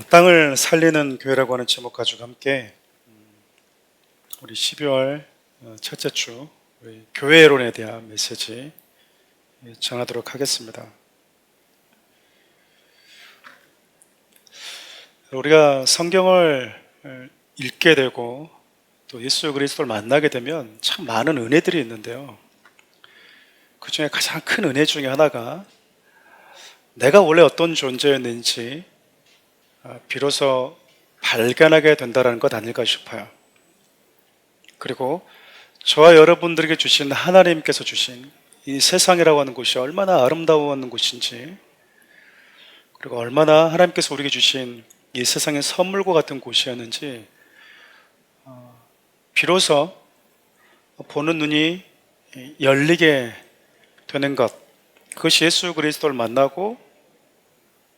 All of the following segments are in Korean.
땅을 살리는 교회라고 하는 제목 가지고 함께 우리 12월 첫째 주 우리 교회론에 대한 메시지 전하도록 하겠습니다. 우리가 성경을 읽게 되고 또 예수 그리스도를 만나게 되면 참 많은 은혜들이 있는데요. 그 중에 가장 큰 은혜 중에 하나가 내가 원래 어떤 존재였는지 비로소 발견하게 된다는 것 아닐까 싶어요. 그리고 저와 여러분들에게 주신 하나님께서 주신 이 세상이라고 하는 곳이 얼마나 아름다운 곳인지, 그리고 얼마나 하나님께서 우리에게 주신 이 세상의 선물과 같은 곳이었는지 비로소 보는 눈이 열리게 되는 것, 그것이 예수 그리스도를 만나고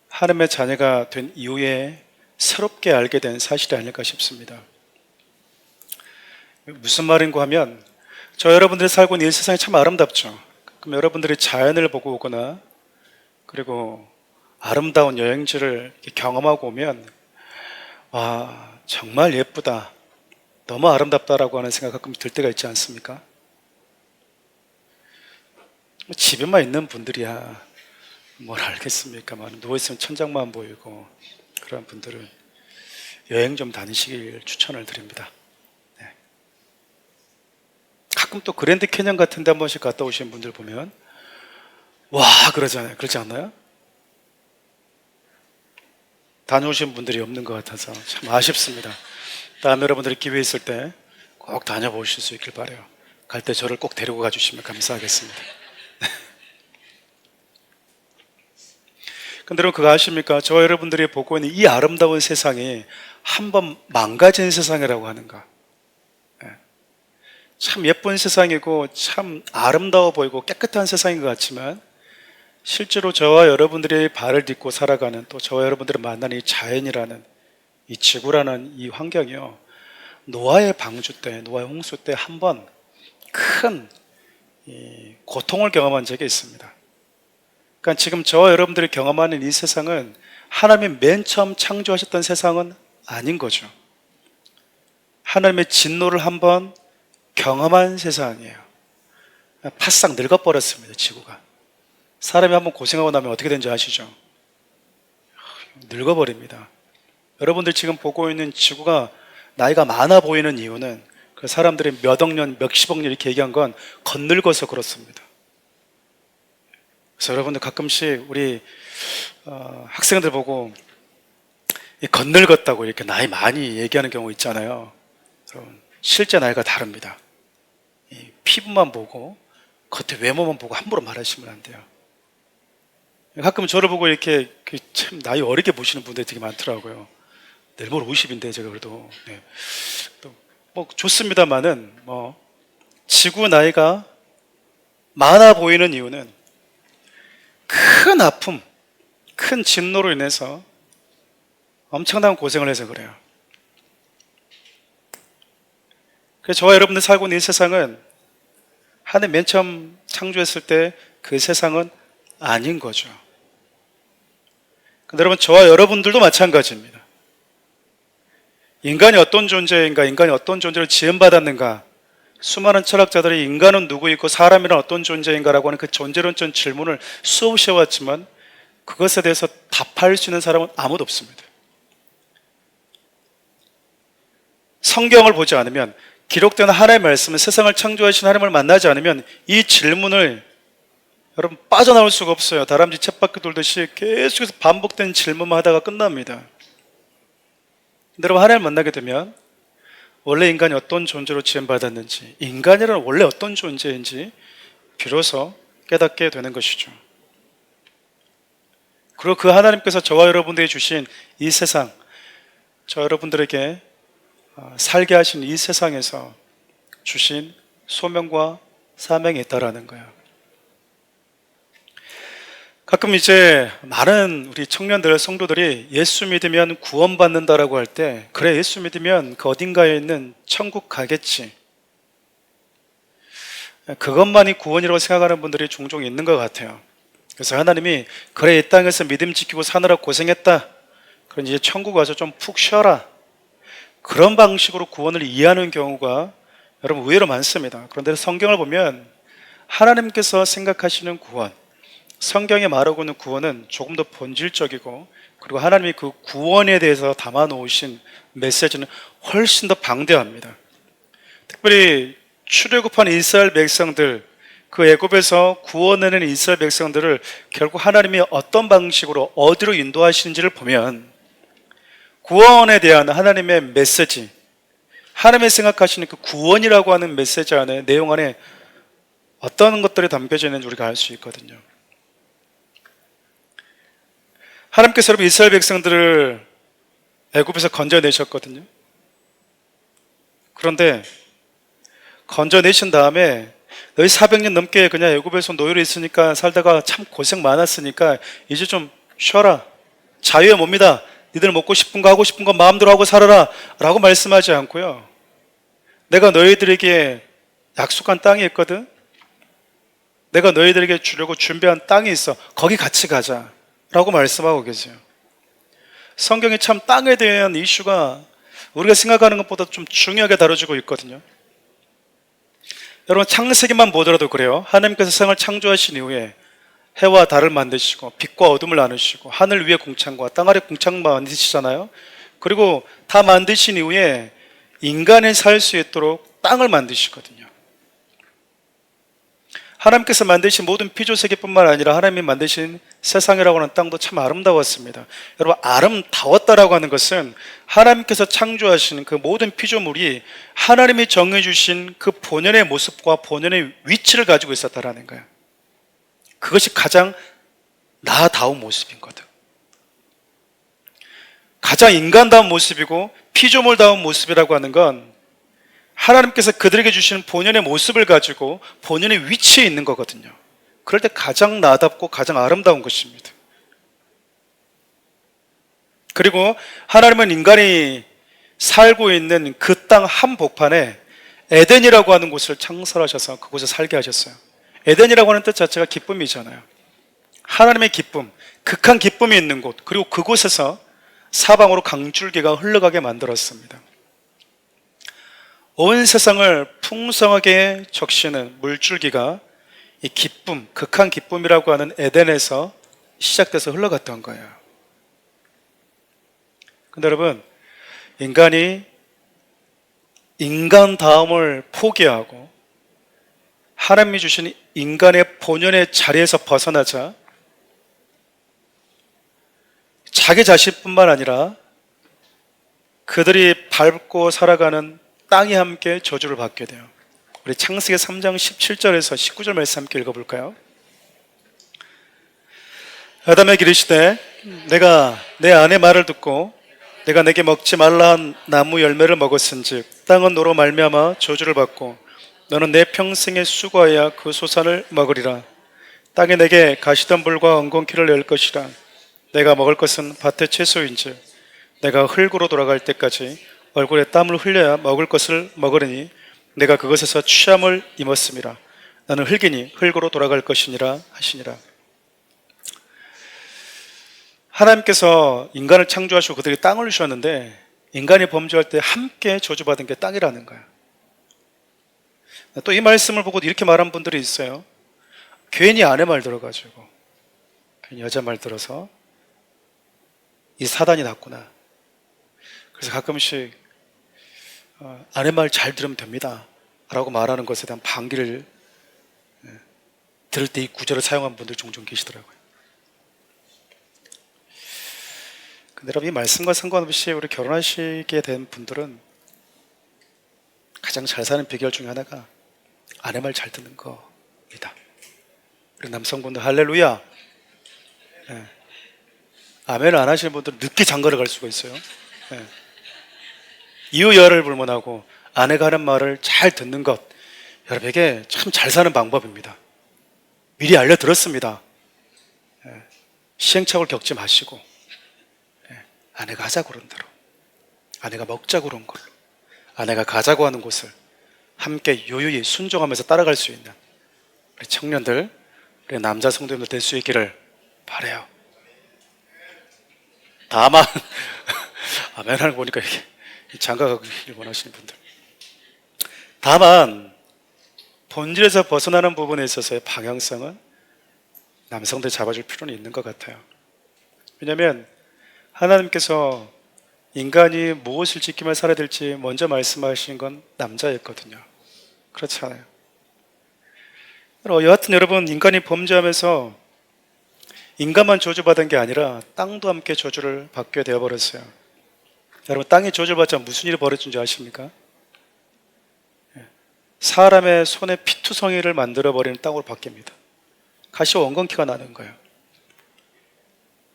하나님의 자녀가 된 이후에 새롭게 알게 된 사실이 아닐까 싶습니다. 무슨 말인가 하면 저 여러분들이 살고 있는 이 세상이 참 아름답죠. 그럼 여러분들이 자연을 보고 오거나 그리고 아름다운 여행지를 경험하고 오면 와, 정말 예쁘다, 너무 아름답다라고 하는 생각 가끔 들 때가 있지 않습니까? 집에만 있는 분들이야 뭘 알겠습니까? 누워있으면 천장만 보이고, 그런 분들은 여행 좀 다니시길 추천을 드립니다. 네. 가끔 또 그랜드 캐년 같은 데 한 번씩 갔다 오신 분들 보면 와 그러잖아요. 그렇지 않나요? 다녀오신 분들이 없는 것 같아서 참 아쉽습니다. 다음에 여러분들이 기회 있을 때 꼭 다녀보실 수 있길 바라요. 갈 때 저를 꼭 데리고 가주시면 감사하겠습니다. 근데 여러분 그거 아십니까? 저와 여러분들이 보고 있는 이 아름다운 세상이 한번 망가진 세상이라고 하는가? 참 예쁜 세상이고 참 아름다워 보이고 깨끗한 세상인 것 같지만 실제로 저와 여러분들이 발을 딛고 살아가는, 또 저와 여러분들을 만나는 이 자연이라는, 이 지구라는 이 환경이요, 노아의 방주 때, 노아의 홍수 때 한번 큰 고통을 경험한 적이 있습니다. 그러니까 지금 저와 여러분들이 경험하는 이 세상은 하나님이 맨 처음 창조하셨던 세상은 아닌 거죠. 하나님의 진노를 한번 경험한 세상이에요. 바싹 늙어버렸습니다, 지구가. 사람이 한번 고생하고 나면 어떻게 되는지 아시죠? 늙어버립니다. 여러분들 지금 보고 있는 지구가 나이가 많아 보이는 이유는 그 사람들이 몇억 년, 몇십억 년 이렇게 얘기한 건 겉늙어서 그렇습니다. 그래서 여러분들 가끔씩 우리 학생들 보고 겉늙었다고 이렇게 나이 많이 얘기하는 경우 있잖아요. 여러분, 실제 나이가 다릅니다. 피부만 보고 겉에 외모만 보고 함부로 말하시면 안 돼요. 가끔 저를 보고 이렇게 참 나이 어리게 보시는 분들이 되게 많더라고요. 내일 모레 50인데 제가 그래도 뭐 좋습니다만은 지구 나이가 많아 보이는 이유는 큰 아픔, 큰 진노로 인해서 엄청난 고생을 해서 그래요. 그래서 저와 여러분들 살고 있는 이 세상은 하나님 맨 처음 창조했을 때 그 세상은 아닌 거죠. 근데 여러분, 저와 여러분들도 마찬가지입니다. 인간이 어떤 존재인가, 인간이 어떤 존재로 지음받았는가, 수많은 철학자들이 인간은 누구이고 사람이란 어떤 존재인가라고 하는 그 존재론적 질문을 수없이 해왔지만 그것에 대해서 답할 수 있는 사람은 아무도 없습니다. 성경을 보지 않으면, 기록된 하나님의 말씀은, 세상을 창조하신 하나님을 만나지 않으면 이 질문을 여러분 빠져나올 수가 없어요. 다람쥐 쳇바퀴 돌듯이 계속해서 반복된 질문만 하다가 끝납니다. 근데 여러분, 하나님을 만나게 되면 원래 인간이 어떤 존재로 지음받았는지, 인간이란 원래 어떤 존재인지 비로소 깨닫게 되는 것이죠. 그리고 그 하나님께서 저와 여러분들에게 주신 이 세상, 저 여러분들에게 살게 하신 이 세상에서 주신 소명과 사명이 있다라는 거예요. 가끔 이제 많은 우리 청년들, 성도들이 예수 믿으면 구원받는다라고 할 때, 그래 예수 믿으면 그 어딘가에 있는 천국 가겠지, 그것만이 구원이라고 생각하는 분들이 종종 있는 것 같아요. 그래서 하나님이 그래 이 땅에서 믿음 지키고 사느라 고생했다, 그럼 이제 천국 가서 좀 푹 쉬어라. 그런 방식으로 구원을 이해하는 경우가 여러분 의외로 많습니다. 그런데 성경을 보면 하나님께서 생각하시는 구원, 성경에 말하고 있는 구원은 조금 더 본질적이고, 그리고 하나님이 그 구원에 대해서 담아 놓으신 메시지는 훨씬 더 방대합니다. 특별히 출애굽한 이스라엘 백성들, 그 애굽에서 구원하는 이스라엘 백성들을 결국 하나님이 어떤 방식으로 어디로 인도하시는지를 보면 구원에 대한 하나님의 메시지, 하나님이 생각하시는 그 구원이라고 하는 메시지 안에, 내용 안에 어떤 것들이 담겨져 있는지 우리가 알 수 있거든요. 하나님께서 여러분 이스라엘 백성들을 애굽에서 건져내셨거든요. 그런데 건져내신 다음에 너희 400년 넘게 그냥 애굽에서 노예로 있으니까 살다가 참 고생 많았으니까 이제 좀 쉬어라. 자유의 몸이다. 니들 먹고 싶은 거 하고 싶은 거 마음대로 하고 살아라 라고 말씀하지 않고요, 내가 너희들에게 약속한 땅이 있거든. 내가 너희들에게 주려고 준비한 땅이 있어. 거기 같이 가자 라고 말씀하고 계세요. 성경이 참 땅에 대한 이슈가 우리가 생각하는 것보다 좀 중요하게 다뤄지고 있거든요. 여러분 창세기만 보더라도 그래요. 하나님께서 세상을 창조하신 이후에 해와 달을 만드시고 빛과 어둠을 나누시고 하늘 위의 궁창과 땅 아래 궁창 만드시잖아요. 그리고 다 만드신 이후에 인간이 살 수 있도록 땅을 만드시거든요. 하나님께서 만드신 모든 피조세계뿐만 아니라 하나님이 만드신 세상이라고 하는 땅도 참 아름다웠습니다. 여러분 아름다웠다라고 하는 것은 하나님께서 창조하신 그 모든 피조물이 하나님이 정해주신 그 본연의 모습과 본연의 위치를 가지고 있었다라는 거예요. 그것이 가장 나다운 모습인 거다. 가장 인간다운 모습이고 피조물다운 모습이라고 하는 건 하나님께서 그들에게 주시는 본연의 모습을 가지고 본연의 위치에 있는 거거든요. 그럴 때 가장 나답고 가장 아름다운 것입니다. 그리고 하나님은 인간이 살고 있는 그 땅 한복판에 에덴이라고 하는 곳을 창설하셔서 그곳에 살게 하셨어요. 에덴이라고 하는 뜻 자체가 기쁨이잖아요. 하나님의 기쁨, 극한 기쁨이 있는 곳, 그리고 그곳에서 사방으로 강줄기가 흘러가게 만들었습니다. 온 세상을 풍성하게 적시는 물줄기가 이 기쁨, 극한 기쁨이라고 하는 에덴에서 시작돼서 흘러갔던 거예요. 근데 여러분, 인간이 인간다움을 포기하고 하나님이 주신 인간의 본연의 자리에서 벗어나자 자기 자신뿐만 아니라 그들이 밟고 살아가는 땅이 함께 저주를 받게 돼요. 우리 창세기 3장 17절에서 19절 말씀 함께 읽어볼까요? 아담에게 이르시되 내가 내 아내 말을 듣고 내가 내게 먹지 말라 한 나무 열매를 먹었은즉 땅은 너로 말미암아 저주를 받고 너는 내 평생에 수고하여 그 소산을 먹으리라. 땅에 내게 가시덤불과 엉겅퀴를 낼 것이라. 내가 먹을 것은 밭의 채소인즉 내가 흙으로 돌아갈 때까지 얼굴에 땀을 흘려야 먹을 것을 먹으리니 내가 그것에서 취함을 입었음이라. 나는 흙이니 흙으로 돌아갈 것이니라 하시니라. 하나님께서 인간을 창조하시고 그들에게 땅을 주셨는데 인간이 범죄할 때 함께 저주받은 게 땅이라는 거예요. 또 이 말씀을 보고 이렇게 말한 분들이 있어요. 괜히 아내 말 들어가지고, 괜히 여자 말 들어서 이 사단이 났구나. 그래서 가끔씩 아내 말 잘 들으면 됩니다 라고 말하는 것에 대한 반기를 들을 때 이 구절을 사용한 분들 종종 계시더라고요. 근데 여러분, 이 말씀과 상관없이 우리 결혼하시게 된 분들은 가장 잘 사는 비결 중에 하나가 아내 말 잘 듣는 겁니다. 우리 남성분들 할렐루야. 네. 아멘을 안 하시는 분들은 늦게 장가를 갈 수가 있어요. 네. 이유열을 불문하고 아내가 하는 말을 잘 듣는 것, 여러분에게 참 잘 사는 방법입니다. 미리 알려드렸습니다. 네. 시행착오를 겪지 마시고, 네. 아내가 하자고 그런 대로, 아내가 먹자고 그런 걸로, 아내가 가자고 하는 곳을 함께 요요히 순종하면서 따라갈 수 있는 우리 청년들, 우리 남자 성도님들 될 수 있기를 바라요. 다만 아멘하는 거 보니까 이게 장가가길 원하시는 분들. 다만 본질에서 벗어나는 부분에 있어서의 방향성은 남성들이 잡아줄 필요는 있는 것 같아요. 왜냐하면 하나님께서 인간이 무엇을 지키며 살아야 될지 먼저 말씀하신 건 남자였거든요. 그렇지 않아요? 여하튼 여러분, 인간이 범죄하면서 인간만 저주받은 게 아니라 땅도 함께 저주를 받게 되어버렸어요. 여러분, 땅이 저주받자 무슨 일이 벌어진 줄 아십니까? 사람의 손에 피투성이를 만들어버리는 땅으로 바뀝니다. 가시와 원건키가 나는 거예요.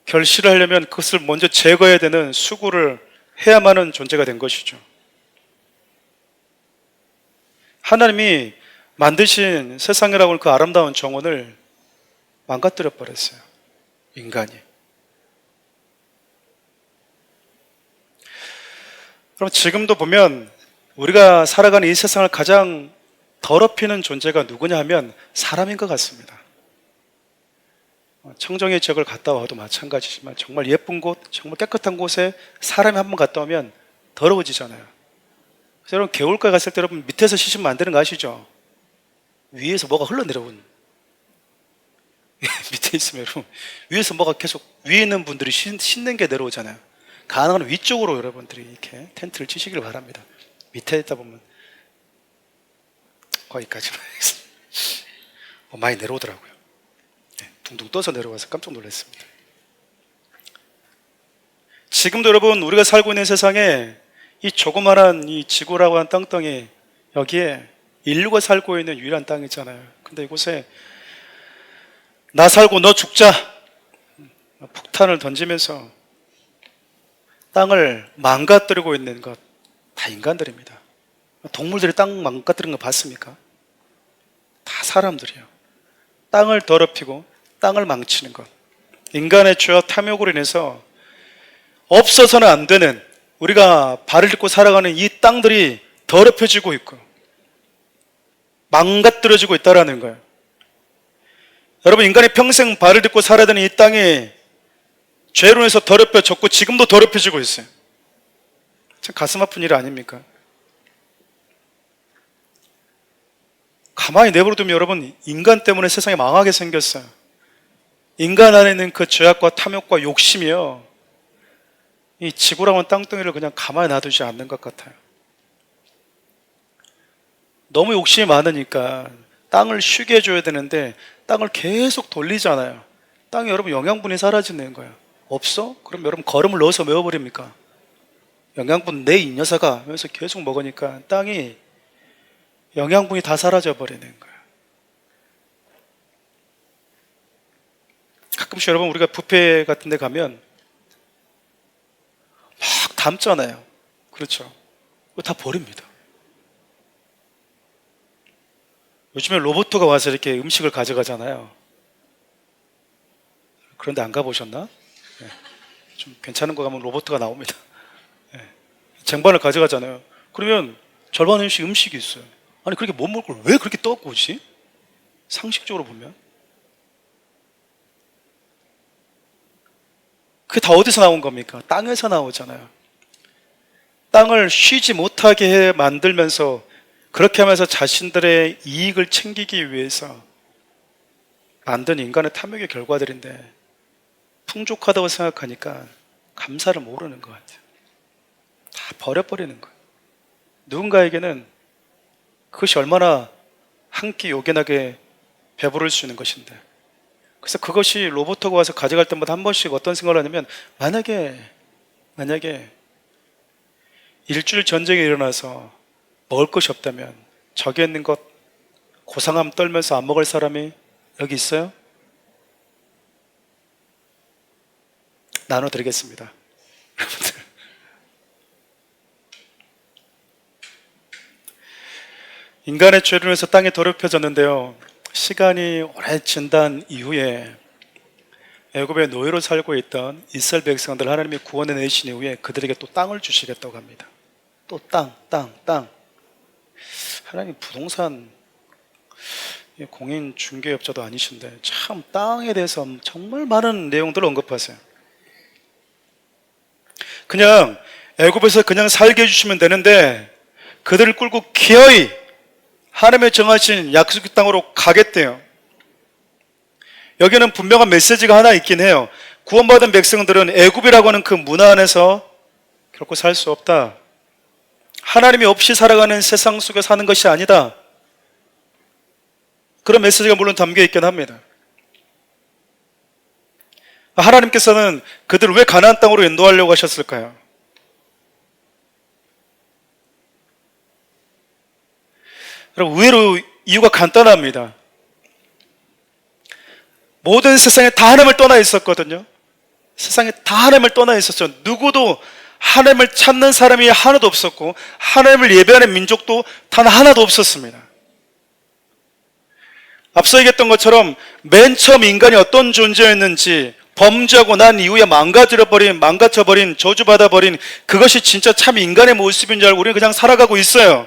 결실을 하려면 그것을 먼저 제거해야 되는 수고를 해야만 하는 존재가 된 것이죠. 하나님이 만드신 세상이라고 하는 그 아름다운 정원을 망가뜨려 버렸어요. 인간이. 그럼 지금도 보면 우리가 살아가는 이 세상을 가장 더럽히는 존재가 누구냐 하면 사람인 것 같습니다. 청정의 지역을 갔다 와도 마찬가지지만 정말 예쁜 곳, 정말 깨끗한 곳에 사람이 한번 갔다 오면 더러워지잖아요. 그래서 여러분, 개울가에 갔을 때 여러분 밑에서 씻으면 안 되는 거 아시죠? 위에서 뭐가 흘러내려온 밑에 있으면 여러분 위에서 뭐가 계속 위에 있는 분들이 씻는 게 내려오잖아요. 가능한 위쪽으로 여러분들이 이렇게 텐트를 치시길 바랍니다. 밑에 있다 보면 거기까지만 많이 내려오더라고요. 둥둥 떠서 내려와서 깜짝 놀랐습니다. 지금도 여러분 우리가 살고 있는 세상에 이 조그마한 이 지구라고 하는 땅덩이, 여기에 인류가 살고 있는 유일한 땅이잖아요. 근데 이곳에 나 살고 너 죽자 폭탄을 던지면서 땅을 망가뜨리고 있는 것 다 인간들입니다. 동물들이 땅 망가뜨리는 거 봤습니까? 다 사람들이에요. 땅을 더럽히고 땅을 망치는 것, 인간의 죄와 탐욕으로 인해서 없어서는 안 되는, 우리가 발을 딛고 살아가는 이 땅들이 더럽혀지고 있고 망가뜨려지고 있다는 거예요. 여러분, 인간이 평생 발을 딛고 살아야 되는 이 땅이 죄로 인해서 더럽혀졌고 지금도 더럽혀지고 있어요. 참 가슴 아픈 일 아닙니까? 가만히 내버려두면 여러분, 인간 때문에 세상이 망하게 생겼어요. 인간 안에 있는 그 죄악과 탐욕과 욕심이요, 이 지구라고 하는 땅덩이를 그냥 가만히 놔두지 않는 것 같아요. 너무 욕심이 많으니까 땅을 쉬게 해줘야 되는데 땅을 계속 돌리잖아요. 땅에 여러분 영양분이 사라지는 거예요. 없어? 그럼 여러분 거름을 넣어서 메워버립니까? 영양분 내 이 녀석아 하면서 계속 먹으니까 땅이 영양분이 다 사라져 버리는 거예요. 가끔씩 여러분 우리가 뷔페 같은 데 가면 막 담잖아요. 그렇죠? 그거 다 버립니다. 요즘에 로봇가 와서 이렇게 음식을 가져가잖아요. 그런데 안 가보셨나? 네. 좀 괜찮은 거 가면 로봇가 나옵니다. 네. 쟁반을 가져가잖아요. 그러면 절반 음식이 있어요. 아니 그렇게 못 먹을 걸 왜 그렇게 떠갖고 오지? 상식적으로 보면 그게 다 어디서 나온 겁니까? 땅에서 나오잖아요. 땅을 쉬지 못하게 해 만들면서 그렇게 하면서 자신들의 이익을 챙기기 위해서 만든 인간의 탐욕의 결과들인데 풍족하다고 생각하니까 감사를 모르는 것 같아요. 다 버려버리는 거예요. 누군가에게는 그것이 얼마나 한 끼 요긴하게 배부를 수 있는 것인데, 그래서 그것이 로봇가 와서 가져갈 때마다 한 번씩 어떤 생각을 하냐면, 만약에 일주일 전쟁이 일어나서 먹을 것이 없다면 저기 있는 것 고상함 떨면서 안 먹을 사람이 여기 있어요? 나눠드리겠습니다. 여러분들, 인간의 죄로 인해서 땅이 더럽혀졌는데요, 시간이 오래 지난 이후에 애굽의 노예로 살고 있던 이스라엘 백성들 하나님이 구원해 내신 이후에 그들에게 또 땅을 주시겠다고 합니다. 또 땅. 하나님 부동산 공인 중개업자도 아니신데 참 땅에 대해서 정말 많은 내용들을 언급하세요. 그냥 애굽에서 그냥 살게 해주시면 되는데 그들을 끌고 기어이 하나님의 정하신 약속의 땅으로 가겠대요. 여기는 분명한 메시지가 하나 있긴 해요. 구원받은 백성들은 애굽이라고 하는 그 문화 안에서 결코 살 수 없다. 하나님이 없이 살아가는 세상 속에 사는 것이 아니다. 그런 메시지가 물론 담겨 있긴 합니다. 하나님께서는 그들을 왜 가나안 땅으로 인도하려고 하셨을까요? 여러분, 의외로 이유가 간단합니다. 모든 세상에 다 하나님을 떠나 있었거든요. 세상에 다 하나님을 떠나 있었죠. 누구도 하나님을 찾는 사람이 하나도 없었고 하나님을 예배하는 민족도 단 하나도 없었습니다. 앞서 얘기했던 것처럼 맨 처음 인간이 어떤 존재였는지 범죄하고 난 이후에 망가져버린, 저주받아버린 그것이 진짜 참 인간의 모습인 줄 알고 우리는 그냥 살아가고 있어요.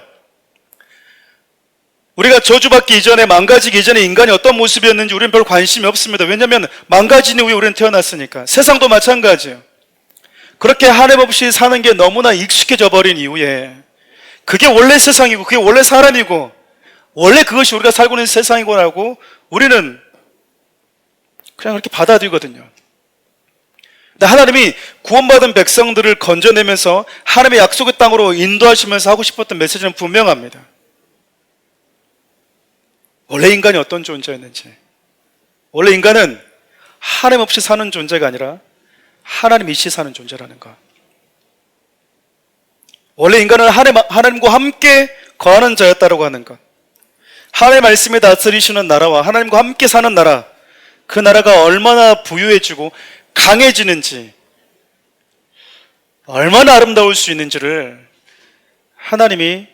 우리가 저주받기 이전에, 망가지기 이전에 인간이 어떤 모습이었는지 우리는 별 관심이 없습니다. 왜냐하면 망가진 이후에 우리는 태어났으니까. 세상도 마찬가지예요. 그렇게 하나님 없이 사는 게 너무나 익숙해져 버린 이후에 그게 원래 세상이고 그게 원래 사람이고 원래 그것이 우리가 살고 있는 세상이고라고 우리는 그냥 그렇게 받아들이거든요. 근데 하나님이 구원받은 백성들을 건져내면서 하나님의 약속의 땅으로 인도하시면서 하고 싶었던 메시지는 분명합니다. 원래 인간이 어떤 존재였는지, 원래 인간은 하나님 없이 사는 존재가 아니라 하나님 이시 사는 존재라는 것. 원래 인간은 하나님과 함께 거하는 자였다라고 하는 것. 하나님의 말씀에 다스리시는 나라와 하나님과 함께 사는 나라, 그 나라가 얼마나 부유해지고 강해지는지, 얼마나 아름다울 수 있는지를 하나님이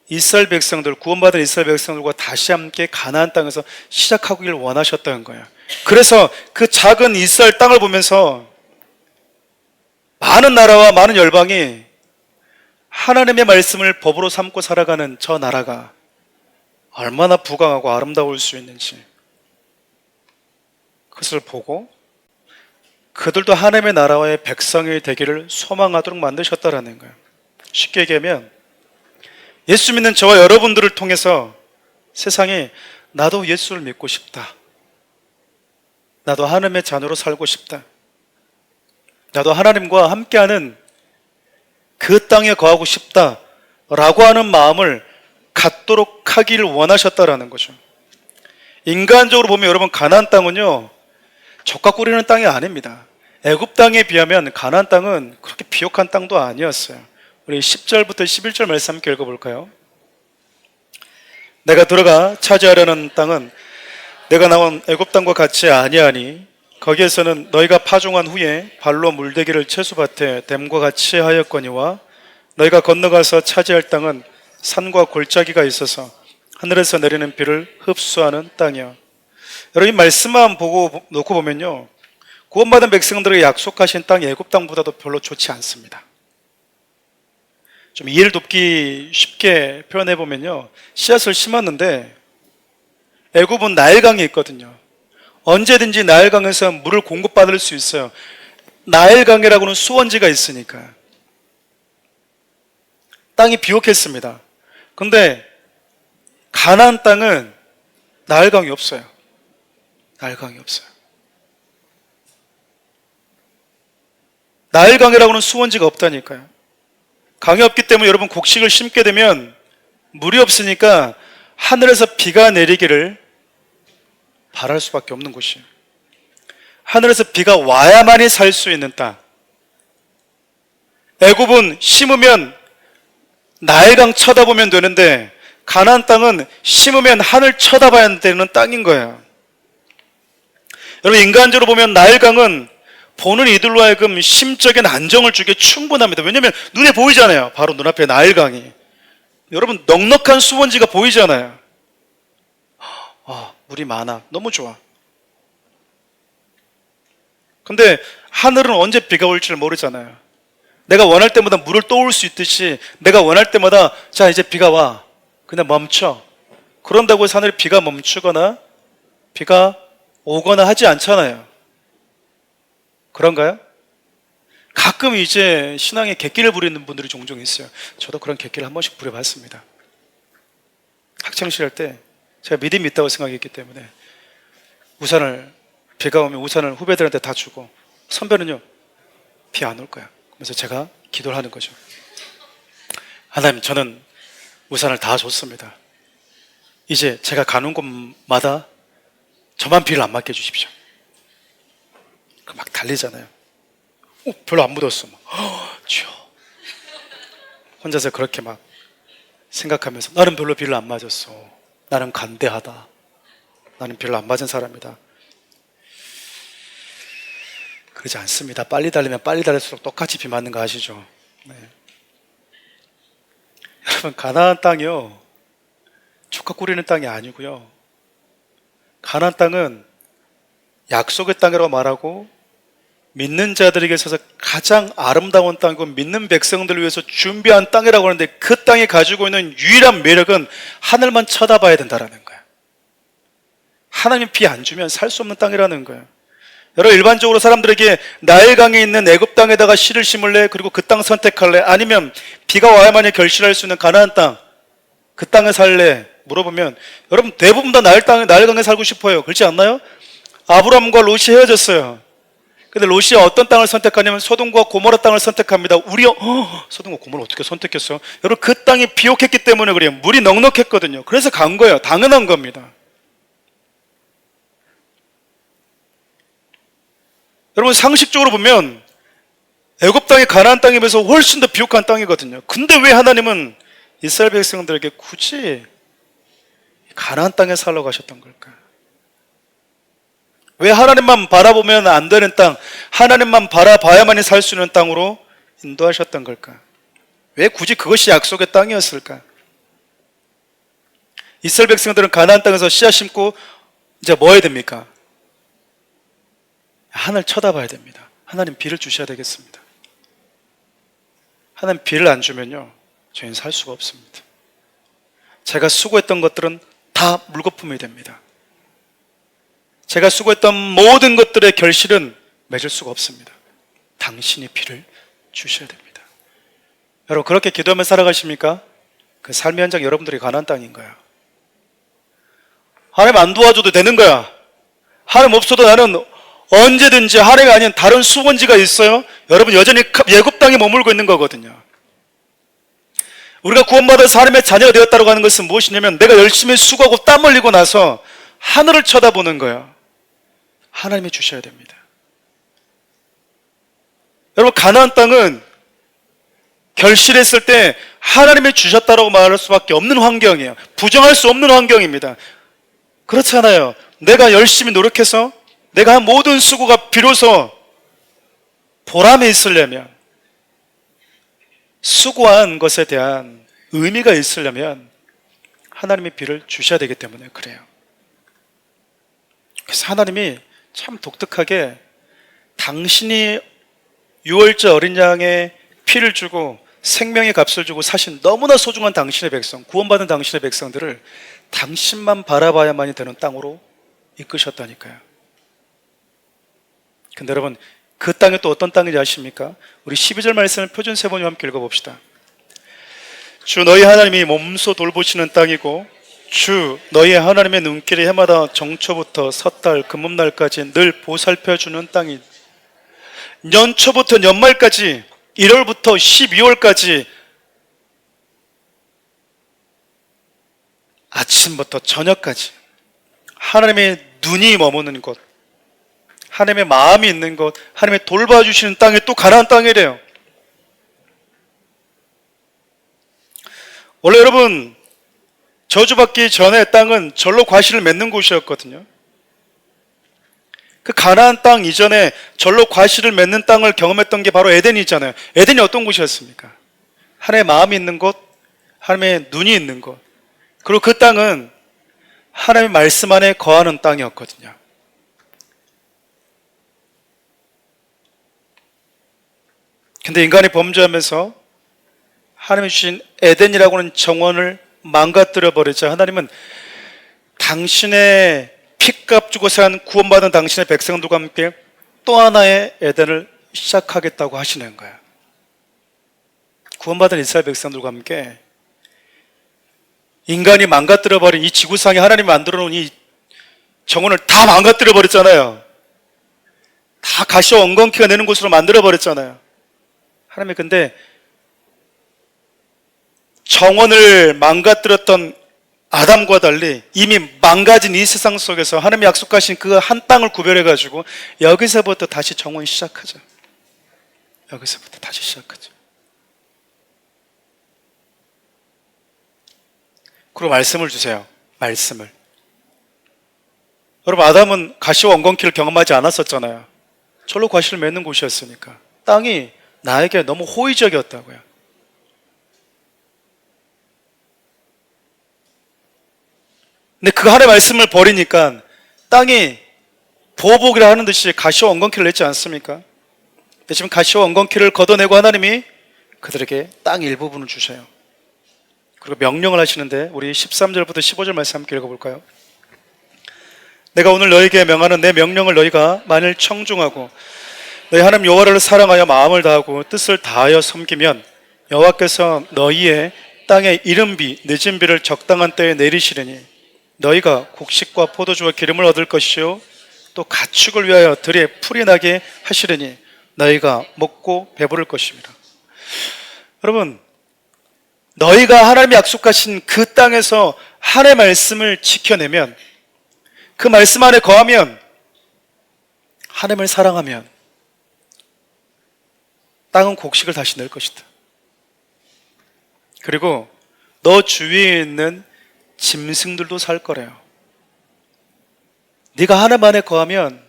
이스라엘 백성들, 구원받은 이스라엘 백성들과 다시 함께 가나안 땅에서 시작하기를 원하셨다는 거예요. 그래서 그 작은 이스라엘 땅을 보면서 많은 나라와 많은 열방이 하나님의 말씀을 법으로 삼고 살아가는 저 나라가 얼마나 부강하고 아름다울 수 있는지 그것을 보고 그들도 하나님의 나라와의 백성이 되기를 소망하도록 만드셨다라는 거예요. 쉽게 얘기하면 예수 믿는 저와 여러분들을 통해서 세상에 나도 예수를 믿고 싶다. 나도 하나님의 자녀로 살고 싶다. 나도 하나님과 함께하는 그 땅에 거하고 싶다라고 하는 마음을 갖도록 하기를 원하셨다라는 거죠. 인간적으로 보면 여러분 가나안 땅은요 젖과 꿀이는 땅이 아닙니다. 애굽 땅에 비하면 가나안 땅은 그렇게 비옥한 땅도 아니었어요. 우리 10절부터 11절 말씀 함께 읽어볼까요? 내가 들어가 차지하려는 땅은 내가 나온 애굽 땅과 같이 아니하니 거기에서는 너희가 파종한 후에 발로 물대기를 채소밭에 댐과 같이 하였거니와 너희가 건너가서 차지할 땅은 산과 골짜기가 있어서 하늘에서 내리는 비를 흡수하는 땅이야. 여러분 이 말씀만 놓고 보면요 구원받은 백성들에게 약속하신 땅이 애굽 땅보다도 별로 좋지 않습니다. 좀 이해를 돕기 쉽게 표현해 보면요 씨앗을 심었는데 애굽은 나일강이 있거든요. 언제든지 나일강에서 물을 공급받을 수 있어요. 나일강이라고는 수원지가 있으니까. 땅이 비옥했습니다. 근데 가나안 땅은 나일강이 없어요. 나일강이 없어요. 나일강이라고는 수원지가 없다니까요. 강이 없기 때문에 여러분 곡식을 심게 되면 물이 없으니까 하늘에서 비가 내리기를 바랄 수밖에 없는 곳이에요. 하늘에서 비가 와야만이 살 수 있는 땅. 애굽은 심으면 나일강 쳐다보면 되는데 가나안 땅은 심으면 하늘 쳐다봐야 되는 땅인 거예요. 여러분 인간적으로 보면 나일강은 보는 이들로 하여금 심적인 안정을 주기에 충분합니다. 왜냐하면 눈에 보이잖아요. 바로 눈앞에 나일강이. 여러분 넉넉한 수원지가 보이잖아요. 물이 많아. 너무 좋아. 근데 하늘은 언제 비가 올지를 모르잖아요. 내가 원할 때마다 물을 떠올 수 있듯이 내가 원할 때마다 자 이제 비가 와. 그냥 멈춰. 그런다고 해서 하늘에 비가 멈추거나 비가 오거나 하지 않잖아요. 그런가요? 가끔 이제 신앙에 객기를 부리는 분들이 종종 있어요. 저도 그런 객기를 한 번씩 부려봤습니다. 학창시절 때 제가 믿음이 있다고 생각했기 때문에 비가 오면 우산을 후배들한테 다 주고, 선배는요, 비 안 올 거야. 그래서 제가 기도를 하는 거죠. 하나님, 저는 우산을 다 줬습니다. 이제 제가 가는 곳마다 저만 비를 안 맞게 해주십시오. 막 달리잖아요. 별로 안 묻었어. 주여. 혼자서 그렇게 막 생각하면서, 나는 별로 비를 안 맞았어. 나는 간대하다. 나는 별로 안 맞은 사람이다. 그러지 않습니다. 빨리 달리면 빨리 달릴수록 똑같이 비 맞는 거 아시죠? 네. 여러분, 가나안 땅이요, 촉각 꾸리는 땅이 아니고요. 가나안 땅은 약속의 땅이라고 말하고, 믿는 자들에게 있어서 가장 아름다운 땅이고 믿는 백성들을 위해서 준비한 땅이라고 하는데, 그 땅이 가지고 있는 유일한 매력은 하늘만 쳐다봐야 된다는 거예요. 하나님이 비 안 주면 살 수 없는 땅이라는 거예요. 여러분, 일반적으로 사람들에게 나일강에 있는 애굽 땅에다가 씨를 심을래? 그리고 그 땅 선택할래? 아니면 비가 와야만이 결실할 수 있는 가나안 땅, 그 땅에 살래? 물어보면 여러분 대부분 다 나일강에 살고 싶어요. 그렇지 않나요? 아브라함과 롯이 헤어졌어요. 근데 롯이 어떤 땅을 선택하냐면 소돔과 고모라 땅을 선택합니다. 우리요, 소돔과 고모라 어떻게 선택했어요? 여러분, 그 땅이 비옥했기 때문에 그래요. 물이 넉넉했거든요. 그래서 간 거예요. 당연한 겁니다. 여러분, 상식적으로 보면 애굽 땅이 가나안 땅에 비해서 훨씬 더 비옥한 땅이거든요. 근데 왜 하나님은 이스라엘 백성들에게 굳이 가나안 땅에 살라고 하셨던 걸까? 왜 하나님만 바라보면 안 되는 땅, 하나님만 바라봐야만이 살 수 있는 땅으로 인도하셨던 걸까? 왜 굳이 그것이 약속의 땅이었을까? 이스라엘 백성들은 가나안 땅에서 씨앗 심고 이제 뭐 해야 됩니까? 하늘 쳐다봐야 됩니다. 하나님 비를 주셔야 되겠습니다. 하나님 비를 안 주면요, 저희는 살 수가 없습니다. 제가 수고했던 것들은 다 물거품이 됩니다. 제가 수고했던 모든 것들의 결실은 맺을 수가 없습니다. 당신이 비를 주셔야 됩니다. 여러분, 그렇게 기도하며 살아가십니까? 그 삶의 현장 여러분들이 가나안 땅인 거야. 하나님 안 도와줘도 되는 거야. 하나님 없어도 나는 언제든지, 하나님이 아닌 다른 수원지가 있어요. 여러분, 여전히 애굽 땅에 머물고 있는 거거든요. 우리가 구원받아서 하나님의 자녀가 되었다고 하는 것은 무엇이냐면, 내가 열심히 수고하고 땀 흘리고 나서 하늘을 쳐다보는 거예요. 하나님이 주셔야 됩니다. 여러분, 가나안 땅은 결실했을 때 하나님이 주셨다고 말할 수밖에 없는 환경이에요. 부정할 수 없는 환경입니다. 그렇잖아요. 내가 열심히 노력해서 내가 한 모든 수고가 비로소 보람이 있으려면, 수고한 것에 대한 의미가 있으려면 하나님이 비를 주셔야 되기 때문에 그래요. 그래서 하나님이 참 독특하게 당신이 유월절 어린 양의 피를 주고 생명의 값을 주고 사신 너무나 소중한 당신의 백성, 구원받은 당신의 백성들을 당신만 바라봐야만이 되는 땅으로 이끄셨다니까요. 근데 여러분, 그 땅이 또 어떤 땅인지 아십니까? 우리 12절 말씀을 표준 세번이와 함께 읽어봅시다. 주 너희 하나님이 몸소 돌보시는 땅이고, 주 너희 하나님의 눈길이 해마다 정초부터 섣달 금음날까지 늘 보살펴주는 땅이, 연초부터 연말까지, 1월부터 12월까지 아침부터 저녁까지 하나님의 눈이 머무는 곳, 하나님의 마음이 있는 곳, 하나님의 돌봐주시는 땅이 또 가나안 땅이래요. 원래 여러분, 저주받기 전에 땅은 절로 과실을 맺는 곳이었거든요. 그 가나안 땅 이전에 절로 과실을 맺는 땅을 경험했던 게 바로 에덴이잖아요. 에덴이 어떤 곳이었습니까? 하나님의 마음이 있는 곳, 하나님의 눈이 있는 곳, 그리고 그 땅은 하나님의 말씀 안에 거하는 땅이었거든요. 근데 인간이 범죄하면서 하나님이 주신 에덴이라고 하는 정원을 망가뜨려 버리자 하나님은 당신의 피값 주고 산 구원받은 당신의 백성들과 함께 또 하나의 에덴을 시작하겠다고 하시는 거예요. 구원받은 이스라엘 백성들과 함께 인간이 망가뜨려버린 이 지구상에 하나님이 만들어 놓은 이 정원을 다 망가뜨려버렸잖아요. 다 가시와 엉겅퀴가 내는 곳으로 만들어버렸잖아요. 하나님이 근데 정원을 망가뜨렸던 아담과 달리 이미 망가진 이 세상 속에서 하나님이 약속하신 그 한 땅을 구별해가지고 여기서부터 다시 정원이 시작하죠. 여기서부터 다시 시작하죠. 그리고 말씀을 주세요. 말씀을. 여러분, 아담은 가시와 엉겅퀴를 경험하지 않았었잖아요. 철로 과실을 맺는 곳이었으니까. 땅이 나에게 너무 호의적이었다고요. 근데 그 하나님의 말씀을 버리니까 땅이 보복이라 하는 듯이 가시와 엉겅퀴를 냈지 않습니까? 근데 지금 가시와 엉겅퀴를 걷어내고 하나님이 그들에게 땅 일부분을 주셔요. 그리고 명령을 하시는데 우리 13절부터 15절 말씀 함께 읽어볼까요? 내가 오늘 너희에게 명하는 내 명령을 너희가 만일 청중하고 너희 하나님 여호와를 사랑하여 마음을 다하고 뜻을 다하여 섬기면 여호와께서 너희의 땅에 이른비 늦은 비를 적당한 때에 내리시리니 너희가 곡식과 포도주와 기름을 얻을 것이요 또 가축을 위하여 들에 풀이 나게 하시리니 너희가 먹고 배부를 것입니다. 여러분, 너희가 하나님이 약속하신 그 땅에서 하나님의 말씀을 지켜내면, 그 말씀 안에 거하면, 하나님을 사랑하면 땅은 곡식을 다시 낼 것이다. 그리고 너 주위에 있는 짐승들도 살 거래요. 네가 하나님 안에 거하면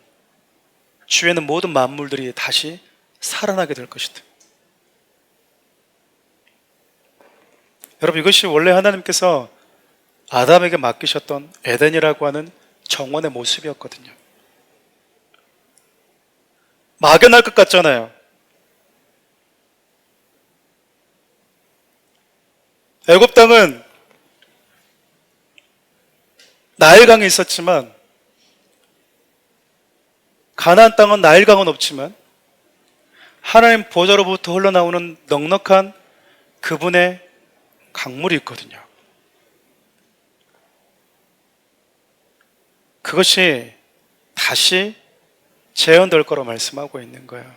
주위에 있는 모든 만물들이 다시 살아나게 될 것이다. 여러분, 이것이 원래 하나님께서 아담에게 맡기셨던 에덴이라고 하는 정원의 모습이었거든요. 막연할 것 같잖아요. 애굽 땅은 나일강이 있었지만, 가나안 땅은 나일강은 없지만 하나님 보좌로부터 흘러나오는 넉넉한 그분의 강물이 있거든요. 그것이 다시 재현될 거라고 말씀하고 있는 거예요.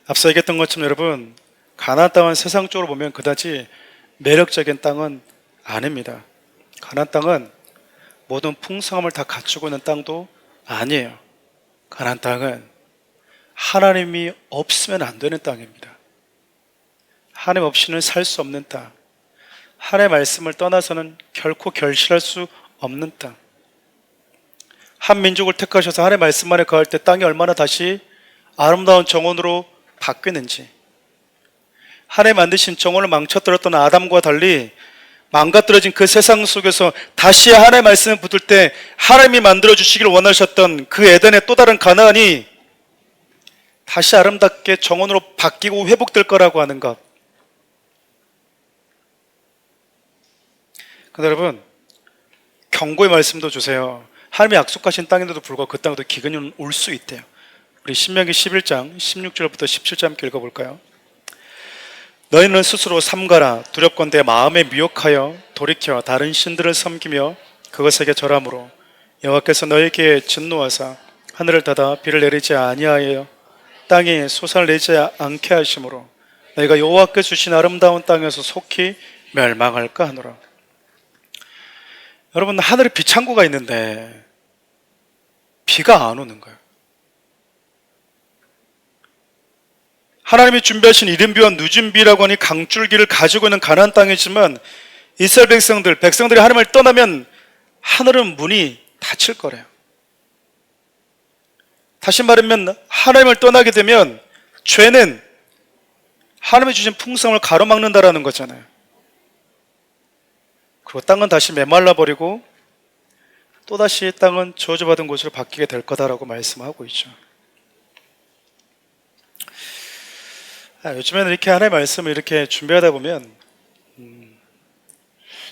앞서 얘기했던 것처럼 여러분, 가나안 땅은 세상적으로 보면 그다지 매력적인 땅은 아닙니다. 가나안 땅은 모든 풍성함을 다 갖추고 있는 땅도 아니에요. 가나안 땅은 하나님이 없으면 안 되는 땅입니다. 하나님 없이는 살 수 없는 땅, 하나님의 말씀을 떠나서는 결코 결실할 수 없는 땅. 한 민족을 택하셔서 하나님의 말씀만에 거할 때 땅이 얼마나 다시 아름다운 정원으로 바뀌는지, 하나님 만드신 정원을 망쳐뜨렸던 아담과 달리 망가뜨려진 그 세상 속에서 다시 하나님의 말씀을 붙을 때 하나님이 만들어주시기를 원하셨던 그 에덴의 또 다른 가나안이 다시 아름답게 정원으로 바뀌고 회복될 거라고 하는 것. 근데 여러분, 경고의 말씀도 주세요. 하나님이 약속하신 땅인데도 불구하고 그 땅에도 기근이 올 수 있대요. 우리 신명기 11장 16절부터 17절 함께 읽어볼까요? 너희는 스스로 삼가라. 두렵건대 마음에 미혹하여 돌이켜 다른 신들을 섬기며 그것에게 절함으로 여호와께서 너희에게 진노하사 하늘을 닫아 비를 내리지 아니하여 땅이 솟아를 내지 않게 하심으로 너희가 여호와께 주신 아름다운 땅에서 속히 멸망할까 하노라. 여러분, 하늘에 비창고가 있는데 비가 안 오는 거예요. 하나님이 준비하신 이른 비와 늦은 비라고 하니 강줄기를 가지고 있는 가나안 땅이지만 이스라엘 백성들이 하나님을 떠나면 하늘은 문이 닫힐 거래요. 다시 말하면 하나님을 떠나게 되면 죄는 하나님이 주신 풍성을 가로막는다라는 거잖아요. 그리고 땅은 다시 메말라 버리고 또다시 땅은 저주받은 곳으로 바뀌게 될 거다라고 말씀하고 있죠. 요즘에는 이렇게 하나님의 말씀을 이렇게 준비하다 보면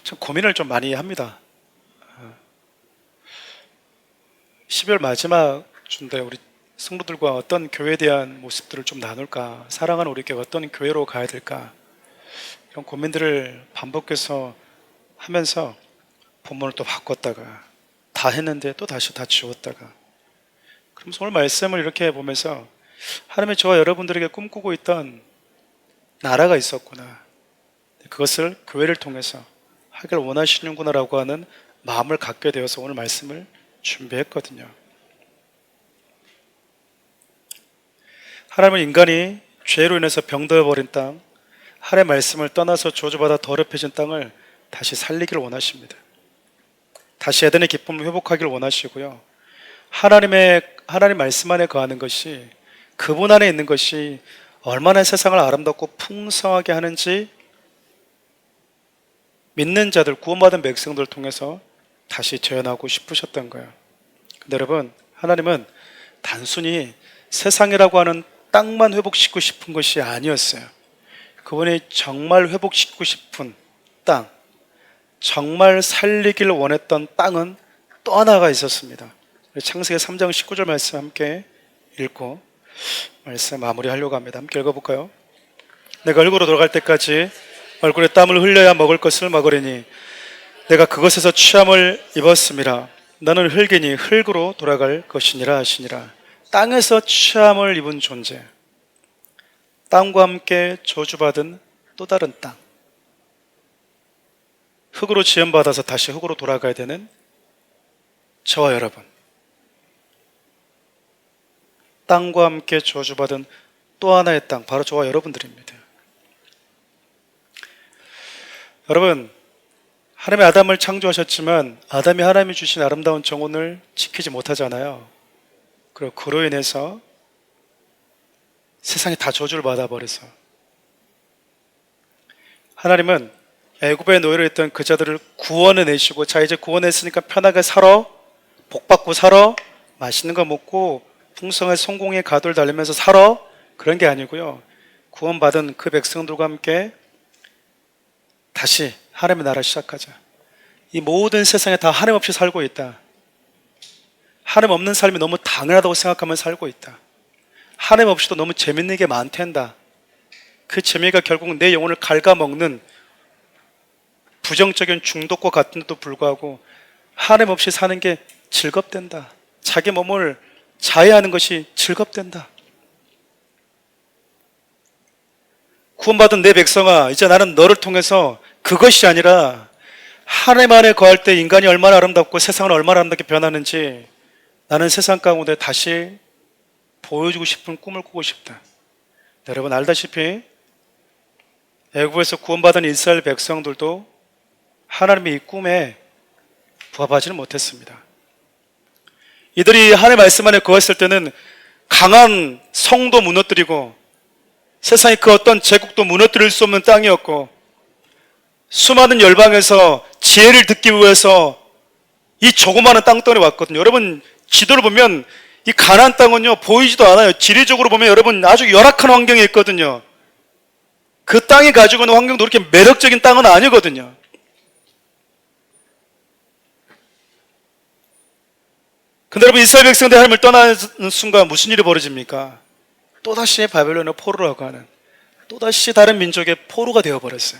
참 고민을 좀 많이 합니다. 12월 마지막 준대 우리 성도들과 어떤 교회에 대한 모습들을 좀 나눌까? 사랑하는 우리 교회 어떤 교회로 가야 될까? 이런 고민들을 반복해서 하면서 본문을 또 바꿨다가 다 했는데 또 다시 다 지웠다가 그러면서 오늘 말씀을 이렇게 보면서 하나님이 저와 여러분들에게 꿈꾸고 있던 나라가 있었구나. 그것을 교회를 통해서 하길 원하시는구나라고 하는 마음을 갖게 되어서 오늘 말씀을 준비했거든요. 하나님은 인간이 죄로 인해서 병들어버린 땅, 하나님의 말씀을 떠나서 저주받아 더럽혀진 땅을 다시 살리기를 원하십니다. 다시 에덴의 기쁨을 회복하기를 원하시고요. 하나님 말씀 안에 거하는 것이, 그분 안에 있는 것이 얼마나 세상을 아름답고 풍성하게 하는지 믿는 자들, 구원받은 백성들을 통해서 다시 재현하고 싶으셨던 거예요. 근데 여러분, 하나님은 단순히 세상이라고 하는 땅만 회복시키고 싶은 것이 아니었어요. 그분이 정말 회복시키고 싶은 땅, 정말 살리기를 원했던 땅은 또 하나가 있었습니다. 창세기 3장 19절 말씀 함께 읽고 말씀 마무리하려고 합니다. 함께 읽어볼까요? 내가 얼굴로 돌아갈 때까지 얼굴에 땀을 흘려야 먹을 것을 먹으리니 내가 그것에서 취함을 입었음이라. 너는 흙이니 흙으로 돌아갈 것이니라 하시니라. 땅에서 취함을 입은 존재, 땅과 함께 저주받은 또 다른 땅, 흙으로 지음받아서 다시 흙으로 돌아가야 되는 저와 여러분, 땅과 함께 저주받은 또 하나의 땅, 바로 저와 여러분들입니다. 여러분, 하나님이 아담을 창조하셨지만 아담이 하나님이 주신 아름다운 정원을 지키지 못하잖아요. 그리고 그로 인해서 세상이 다 저주를 받아버려서 하나님은 애굽의 노예로 했던 그 자들을 구원해내시고, 자 이제 구원했으니까 편하게 살아, 복받고 살아, 맛있는 거 먹고 풍성한 성공의 가도를 달리면서 살아, 그런 게 아니고요. 구원받은 그 백성들과 함께 다시 하나님의 나라 시작하자. 이 모든 세상에 다 하나님 없이 살고 있다. 하나님 없는 삶이 너무 당연하다고 생각하면 살고 있다. 하나님 없이도 너무 재밌는 게 많단다. 그 재미가 결국 내 영혼을 갉아먹는 부정적인 중독과 같은데도 불구하고 하나님 없이 사는 게 즐겁단다. 자기 몸을 자해하는 것이 즐겁단다. 구원받은 내 백성아, 이제 나는 너를 통해서 그것이 아니라 하나님 안에 거할 때 인간이 얼마나 아름답고 세상은 얼마나 아름답게 변하는지 나는 세상 가운데 다시 보여주고 싶은 꿈을 꾸고 싶다. 여러분 알다시피 애굽에서 구원받은 이스라엘 백성들도 하나님의 이 꿈에 부합하지는 못했습니다. 이들이 하나님의 말씀 안에 거했을 때는 강한 성도 무너뜨리고 세상의 그 어떤 제국도 무너뜨릴 수 없는 땅이었고, 수많은 열방에서 지혜를 듣기 위해서 이 조그마한 땅덩어리 왔거든요. 여러분 지도를 보면 이 가나안 땅은요 보이지도 않아요. 지리적으로 보면 여러분 아주 열악한 환경에 있거든요. 그 땅이 가지고 있는 환경도 그렇게 매력적인 땅은 아니거든요. 근데 여러분 이스라엘 백성들이 하나님을 떠나는 순간 무슨 일이 벌어집니까? 또다시 바벨론의 포로라고 하는, 또다시 다른 민족의 포로가 되어버렸어요.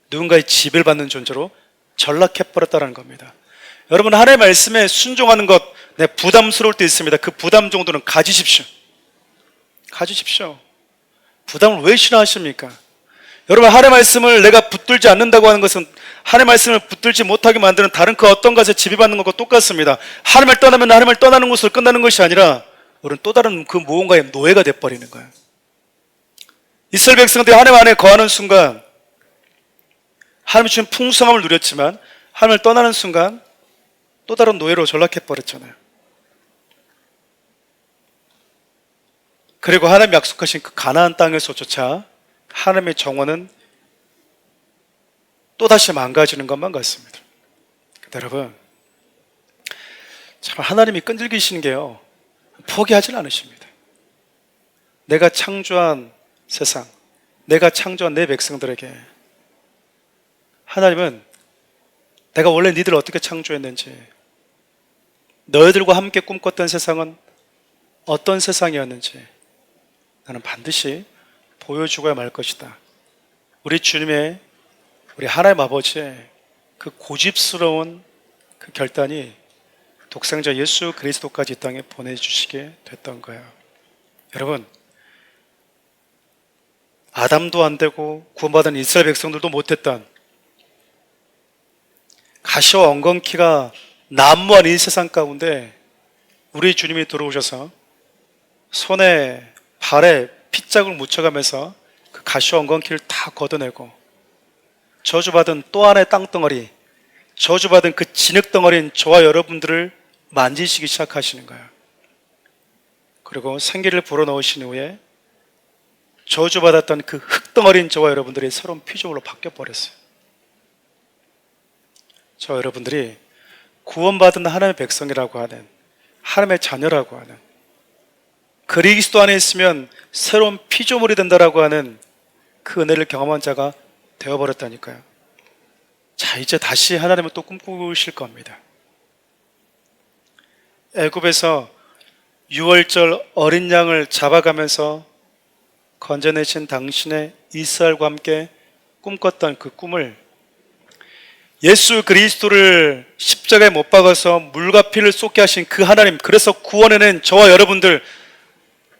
누군가의 지배를 받는 존재로 전락해버렸다는 겁니다. 여러분 하나님의 말씀에 순종하는 것, 부담스러울 때 있습니다. 그 부담 정도는 가지십시오. 가지십시오. 부담을 왜 싫어하십니까? 여러분 하나님의 말씀을 내가 붙들지 않는다고 하는 것은 하나님의 말씀을 붙들지 못하게 만드는 다른 그 어떤 것에 지배받는 것과 똑같습니다. 하나님을 떠나면 하나님을 떠나는 것으로 끝나는 것이 아니라 우리는 또 다른 그 무언가의 노예가 되어버리는 거예요. 이스라엘 백성들이 하나님 안에 거하는 순간 하나님이 주신 풍성함을 누렸지만 하나님을 떠나는 순간 또 다른 노예로 전락해버렸잖아요. 그리고 하나님 약속하신 그 가나안 땅에서조차 하나님의 정원은 또다시 망가지는 것만 같습니다. 여러분 참 하나님이 끈질기시는 게요, 포기하지 않으십니다. 내가 창조한 세상, 내가 창조한 내 백성들에게 하나님은 내가 원래 니들을 어떻게 창조했는지, 너희들과 함께 꿈꿨던 세상은 어떤 세상이었는지 나는 반드시 보여주고야 말 것이다. 우리 주님의, 우리 하나님 아버지의 그 고집스러운 그 결단이 독생자 예수 그리스도까지 이 땅에 보내주시게 됐던 거예요. 여러분, 아담도 안 되고 구원받은 이스라엘 백성들도 못했던 가시와 엉겅퀴가 난무한 이 세상 가운데 우리 주님이 들어오셔서 손에 발에 핏자국을 묻혀가면서 그 가시와 엉겅퀴를 다 걷어내고 저주받은 또 하나의 땅덩어리, 저주받은 그 진흙덩어리인 저와 여러분들을 만지시기 시작하시는 거예요. 그리고 생기를 불어넣으신 후에 저주받았던 그 흙덩어리인 저와 여러분들이 새로운 피조물로 바뀌어버렸어요. 저와 여러분들이 구원받은 하나님의 백성이라고 하는, 하나님의 자녀라고 하는, 그리스도 안에 있으면 새로운 피조물이 된다라고 하는 그 은혜를 경험한 자가 되어버렸다니까요. 자, 이제 다시 하나님은 또 꿈꾸실 겁니다. 애굽에서 6월절 어린 양을 잡아가면서 건져내신 당신의 이스라엘과 함께 꿈꿨던 그 꿈을 예수 그리스도를 십자가에 못 박아서 물과 피를 쏟게 하신 그 하나님, 그래서 구원해낸 저와 여러분들,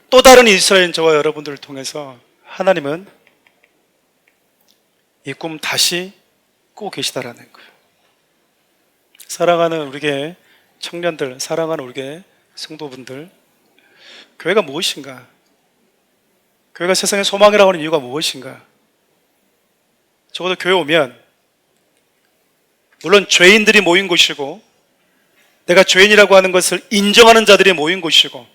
또 다른 이스라엘인 저와 여러분들을 통해서 하나님은 이 꿈 다시 꾸고 계시다라는 거예요. 사랑하는 우리의 청년들, 사랑하는 우리의 성도분들, 교회가 무엇인가? 교회가 세상의 소망이라고 하는 이유가 무엇인가? 적어도 교회 오면 물론 죄인들이 모인 곳이고 내가 죄인이라고 하는 것을 인정하는 자들이 모인 곳이고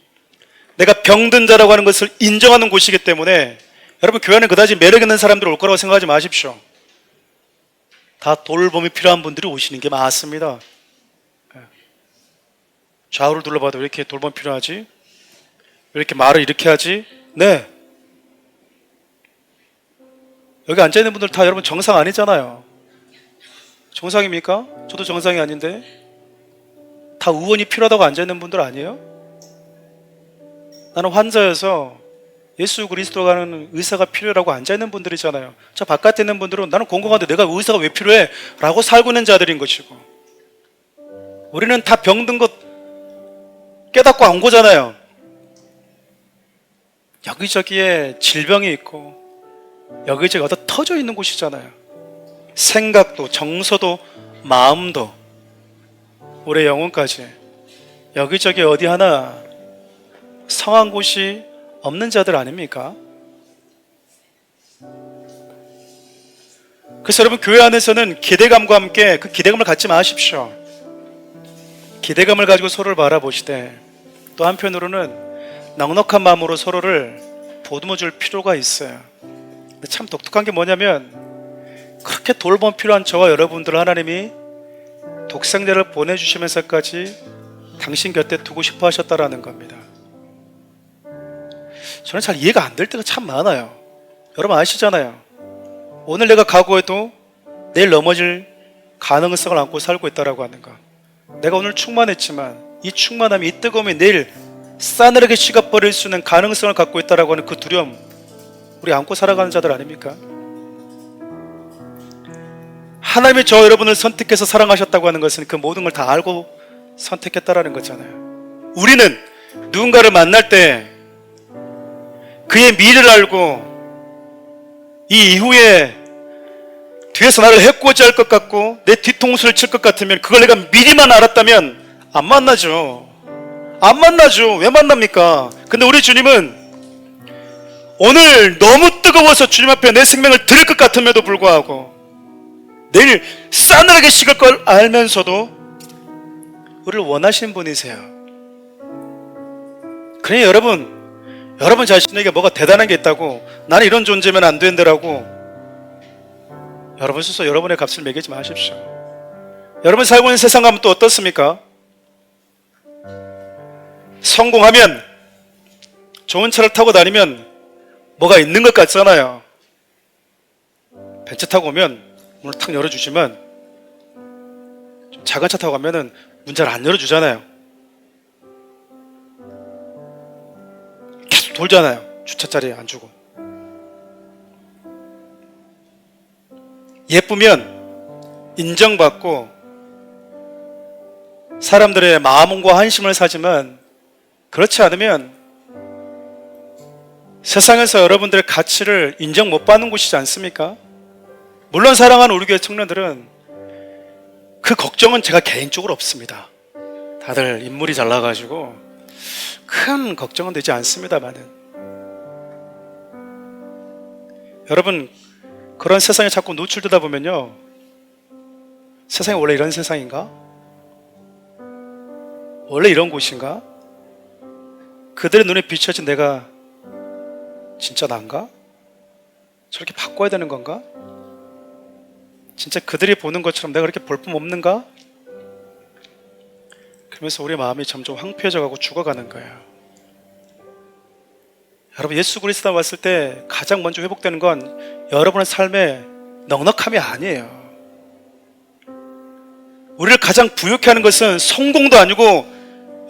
내가 병든 자라고 하는 것을 인정하는 곳이기 때문에 여러분, 교회 안에 그다지 매력 있는 사람들 올 거라고 생각하지 마십시오. 다 돌봄이 필요한 분들이 오시는 게 맞습니다. 좌우를 둘러봐도 왜 이렇게 돌봄 필요하지? 왜 이렇게 말을 이렇게 하지? 네. 여기 앉아있는 분들 다 여러분 정상 아니잖아요. 정상입니까? 저도 정상이 아닌데 다 의원이 필요하다고 앉아있는 분들 아니에요? 나는 환자여서 예수 그리스도가 하는 의사가 필요하라고 앉아있는 분들이잖아요. 저 바깥에 있는 분들은 나는 공공한데 내가 의사가 왜 필요해? 라고 살고 있는 자들인 것이고, 우리는 다 병든 것 깨닫고 안 거잖아요. 여기저기에 질병이 있고 여기저기 어디 터져 있는 곳이잖아요. 생각도 정서도 마음도 우리의 영혼까지 여기저기 어디 하나 성한 곳이 없는 자들 아닙니까? 그래서 여러분, 교회 안에서는 기대감과 함께 그 기대감을 갖지 마십시오. 기대감을 가지고 서로를 바라보시되 또 한편으로는 넉넉한 마음으로 서로를 보듬어 줄 필요가 있어요. 근데 참 독특한 게 뭐냐면, 그렇게 돌봄 필요한 저와 여러분들을 하나님이 독생자를 보내주시면서까지 당신 곁에 두고 싶어 하셨다라는 겁니다. 저는 잘 이해가 안 될 때가 참 많아요. 여러분 아시잖아요. 오늘 내가 각오해도 내일 넘어질 가능성을 안고 살고 있다라고 하는 거. 내가 오늘 충만했지만 이 충만함이, 이 뜨거움이 내일 싸늘하게 식어버릴 수 있는 가능성을 갖고 있다라고 하는 그 두려움, 우리 안고 살아가는 자들 아닙니까? 하나님이 저 여러분을 선택해서 사랑하셨다고 하는 것은 그 모든 걸 다 알고 선택했다라는 거잖아요. 우리는 누군가를 만날 때 그의 미래를 알고 이 이후에 뒤에서 나를 해코지 할 것 같고 내 뒤통수를 칠 것 같으면, 그걸 내가 미리만 알았다면 안 만나죠. 안 만나죠. 왜 만납니까? 근데 우리 주님은 오늘 너무 뜨거워서 주님 앞에 내 생명을 드릴 것 같음에도 불구하고 내일 싸늘하게 식을 걸 알면서도 우리를 원하시는 분이세요. 그러니 여러분 자신에게 뭐가 대단한 게 있다고, 나는 이런 존재면 안 된다라고 여러분 스스로 여러분의 값을 매기지 마십시오. 여러분 살고 있는 세상 가면 또 어떻습니까? 성공하면, 좋은 차를 타고 다니면 뭐가 있는 것 같잖아요. 벤츠 타고 오면 문을 탁 열어주지만, 좀 작은 차 타고 가면은 문 잘 안 열어주잖아요. 돌잖아요. 주차자리에 안 주고. 예쁘면 인정받고 사람들의 마음과 한심을 사지만 그렇지 않으면 세상에서 여러분들의 가치를 인정 못 받는 곳이지 않습니까? 물론 사랑하는 우리 교회 청년들은 그 걱정은 제가 개인적으로 없습니다. 다들 인물이 잘나가지고 큰 걱정은 되지 않습니다만은, 여러분 그런 세상에 자꾸 노출되다 보면요, 세상이 원래 이런 세상인가? 원래 이런 곳인가? 그들의 눈에 비춰진 내가 진짜 난가? 저렇게 바꿔야 되는 건가? 진짜 그들이 보는 것처럼 내가 그렇게 볼품 없는가? 그러면서 우리 마음이 점점 황폐해져 가고 죽어가는 거예요. 여러분, 예수 그리스도 왔을 때 가장 먼저 회복되는 건 여러분의 삶의 넉넉함이 아니에요. 우리를 가장 부유케 하는 것은 성공도 아니고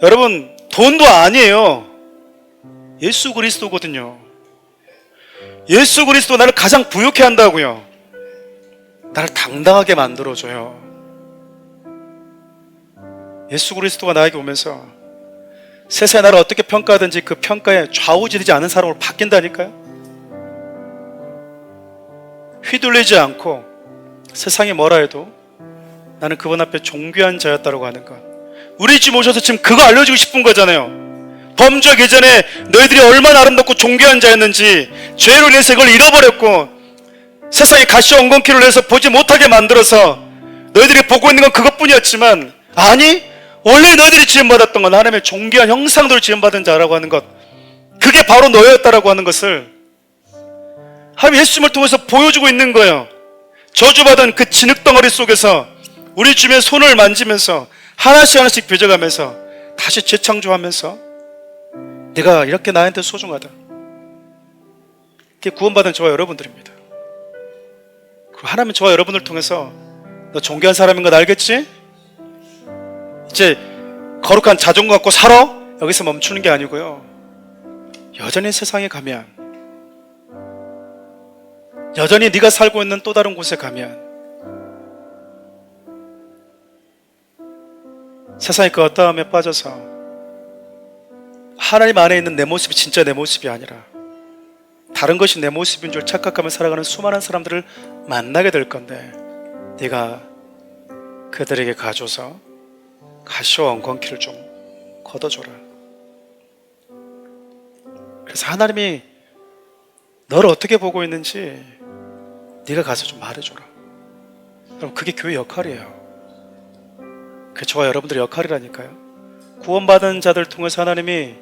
여러분 돈도 아니에요. 예수 그리스도거든요. 예수 그리스도 나를 가장 부유케 한다고요. 나를 당당하게 만들어줘요. 예수 그리스도가 나에게 오면서 세상에 나를 어떻게 평가하든지 그 평가에 좌우지되지 않은 사람으로 바뀐다니까요. 휘둘리지 않고 세상이 뭐라 해도 나는 그분 앞에 존귀한 자였다고 하는 것, 우리 집 오셔서 지금 그거 알려주고 싶은 거잖아요. 범죄하기 전에 너희들이 얼마나 아름답고 존귀한 자였는지, 죄로 인해서 이걸 잃어버렸고 세상에 가시 엉겅퀴를 내서 보지 못하게 만들어서 너희들이 보고 있는 건 그것뿐이었지만, 아니 원래 너희들이 지음받았던 건 하나님의 존귀한 형상대로 지음받은 자라고 하는 것, 그게 바로 너였다라고 하는 것을 하나님 예수님을 통해서 보여주고 있는 거예요. 저주받은 그 진흙덩어리 속에서 우리 주변에 손을 만지면서 하나씩 하나씩 빚어가면서 다시 재창조하면서 내가 이렇게 나한테 소중하다, 그게 구원받은 저와 여러분들입니다. 하나님은 저와 여러분을 통해서 너 존귀한 사람인 건 알겠지? 이제 거룩한 자존감 갖고 살아? 여기서 멈추는 게 아니고요, 여전히 세상에 가면, 여전히 네가 살고 있는 또 다른 곳에 가면 세상의 그 어떠함에 빠져서 하나님 안에 있는 내 모습이 진짜 내 모습이 아니라 다른 것이 내 모습인 줄 착각하며 살아가는 수많은 사람들을 만나게 될 건데, 네가 그들에게 가줘서 가시와 엉겅퀴를 좀 걷어줘라. 그래서 하나님이 너를 어떻게 보고 있는지 네가 가서 좀 말해줘라. 그럼 그게 교회 역할이에요. 그게 저와 여러분들의 역할이라니까요. 구원받은 자들 통해서 하나님이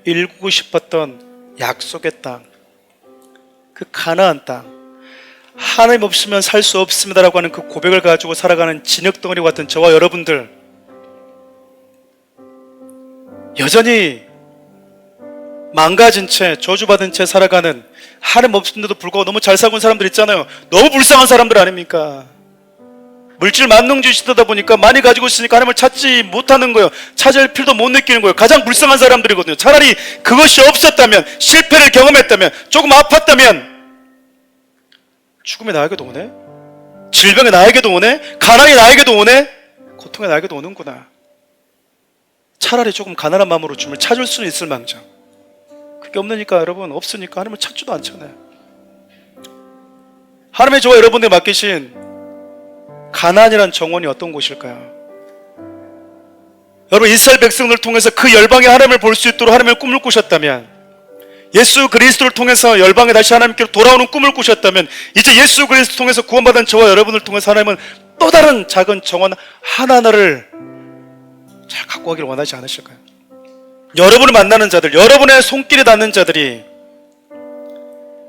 일구고 싶었던 약속의 땅, 그 가나안 땅, 하나님 없으면 살 수 없습니다라고 하는 그 고백을 가지고 살아가는 진흙덩어리 같은 저와 여러분들, 여전히 망가진 채 저주받은 채 살아가는, 하나님 없음에도 불구하고 너무 잘 살고 있는 사람들 있잖아요. 너무 불쌍한 사람들 아닙니까? 물질 만능주의 시대다 보니까 많이 가지고 있으니까 하나님을 찾지 못하는 거예요. 찾을 필요도 못 느끼는 거예요. 가장 불쌍한 사람들이거든요. 차라리 그것이 없었다면, 실패를 경험했다면, 조금 아팠다면 죽음이 나에게도 오네? 질병이 나에게도 오네? 가난이 나에게도 오네? 고통이 나에게도 오는구나. 차라리 조금 가난한 마음으로 주님을 찾을 수는 있을 망정, 그게 없으니까 여러분, 없으니까 하나님을 찾지도 않잖아요. 하나님의 저와 여러분들이 맡기신 가나안이란 정원이 어떤 곳일까요? 여러분, 이스라엘 백성들을 통해서 그 열방의 하나님을 볼 수 있도록 하나님의 꿈을 꾸셨다면, 예수 그리스도를 통해서 열방에 다시 하나님께로 돌아오는 꿈을 꾸셨다면, 이제 예수 그리스도를 통해서 구원받은 저와 여러분을 통해서 하나님은 또 다른 작은 정원 하나하나를 잘 갖고 가기를 원하지 않으실까요? 여러분을 만나는 자들, 여러분의 손길에 닿는 자들이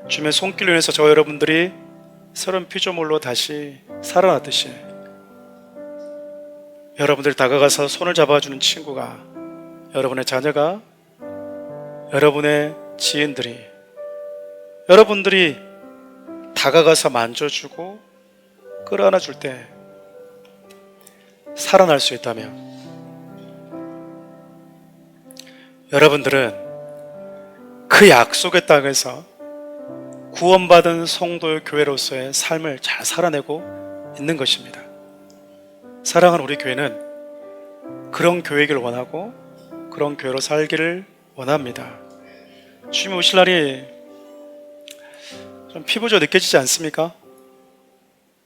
주님의 손길로 인해서 저와 여러분들이 새로운 피조물로 다시 살아났듯이, 여러분들이 다가가서 손을 잡아주는 친구가, 여러분의 자녀가, 여러분의 지인들이, 여러분들이 다가가서 만져주고 끌어안아 줄 때 살아날 수 있다면, 여러분들은 그 그 약속의 땅에서 구원받은 성도의 교회로서의 삶을 잘 살아내고 있는 것입니다. 사랑하는 우리 교회는 그런 교회이길 원하고 그런 교회로 살기를 원합니다. 주님이 오실 날이 좀 피부적으로 느껴지지 않습니까?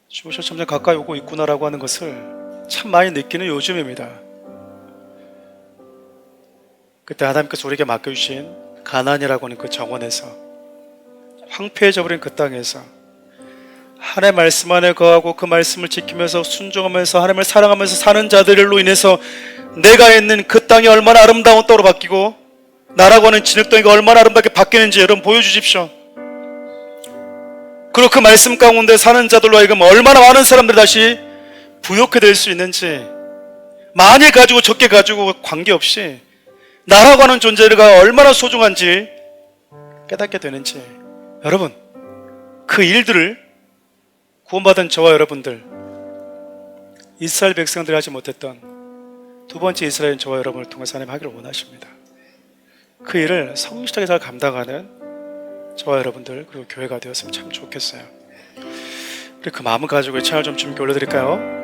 주님 오실 점점 가까이 오고 있구나라고 하는 것을 참 많이 느끼는 요즘입니다. 그때 하나님께서 우리에게 맡겨주신 가나안이라고 하는 그 정원에서, 황폐해져 버린 그 땅에서 하나님의 말씀 안에 거하고 그 말씀을 지키면서 순종하면서 하나님을 사랑하면서 사는 자들로 인해서 내가 있는 그 땅이 얼마나 아름다운 땅으로 바뀌고 나라고 하는 진흙덩이가 얼마나 아름답게 바뀌는지 여러분 보여주십시오. 그리고 그 말씀 가운데 사는 자들로 하여금 얼마나 많은 사람들이 다시 부욕해 될 수 있는지, 많이 가지고 적게 가지고 관계없이 나라고 하는 존재가 얼마나 소중한지 깨닫게 되는지, 여러분 그 일들을 구원받은 저와 여러분들, 이스라엘 백성들이 하지 못했던 두 번째 이스라엘 저와 여러분을 통해서 하나님 하기를 원하십니다. 그 일을 성실하게 잘 감당하는 저와 여러분들 그리고 교회가 되었으면 참 좋겠어요. 우리 그 마음을 가지고 찬양을 좀 주님께 올려드릴까요?